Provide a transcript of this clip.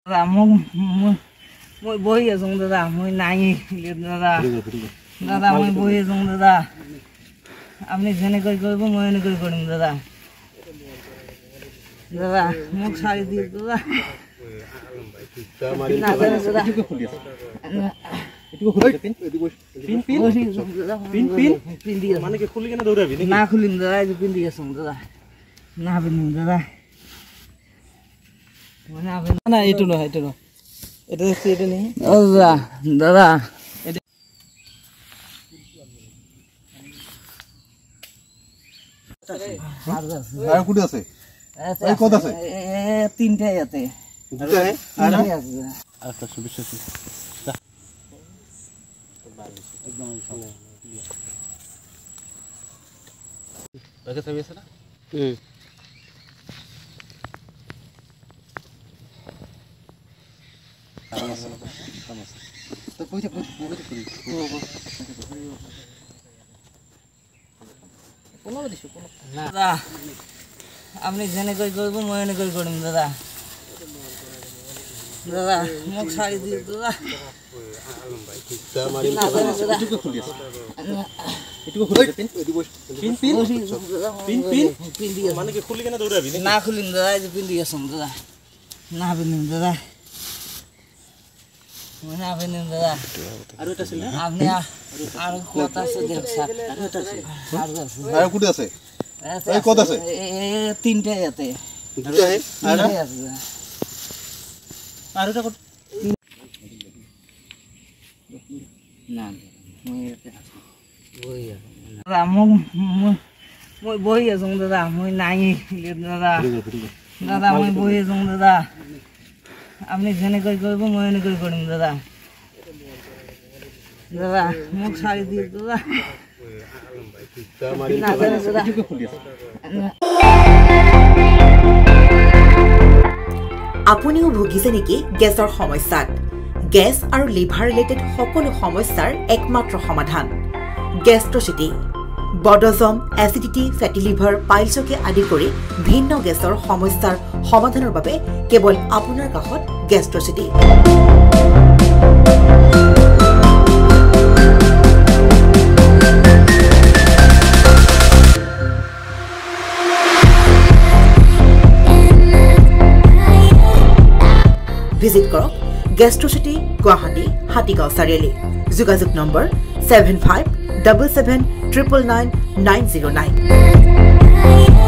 দাদা মই বহি আছো দাদা, মই নাই দাদা। দাদা মই বহি আছো দাদা, আপনি যেনেকৈ কৰিব মই এনেকৈ কৰিম দাদা। দাদা মোক শাড়ি দিয়ে দাদা। না খুলিম দাদা, এই পিন্ধি আছো দাদা, না পিন্ধিম দাদা। না এইটো নহয়, এইটো নহয়, এটা দেখছি, এটা নেই দাদা। তিনটা ইয়াতে আপনি যেনেকৈ কৰিব মই এনেকৈ কৰিম দাদা। দাদা মোক শাড়ি দিয়ে দাদা। না খুলিম দাদা, এই পিন্ধি আছো দাদা, না পিন্ধিম দাদা, না পিন্ধিম দাদা। আপনি আর কথা আছে দেখ স্যার, তিনটা ইয়াতে মই বহি আছো দাদা, মই নাই দাদা। দাদা মই বহি আছো দাদা, আপনি যেনেকৈ কৰিব মই এনেকৈ কৰিম দাদা। দাদা মোক শাড়ি দিয়ে দাদা। আপুনিও ভুগিছে নেকি গেছৰ সমস্যাত? গেছ আৰু লিভাৰ ৰিলেটেড সকলো সমস্যাৰ একমাত্ৰ সমাধান গেষ্ট্ৰচিটি। বডজম, এচিডিটি, ফেটি লিভাৰ, পাইলছকে আদি কৰি ভিন্ন গেছৰ সমস্যাৰ সমাধানৰ বাবে কেৱল আপোনাৰ কাষত গেষ্ট্ৰচিটি। ভিজিট কৰক গেষ্ট্ৰচিটি, গুৱাহাটী, হাতীগাঁও চাৰিআলি। যোগাযোগ নম্বৰ 7577999909।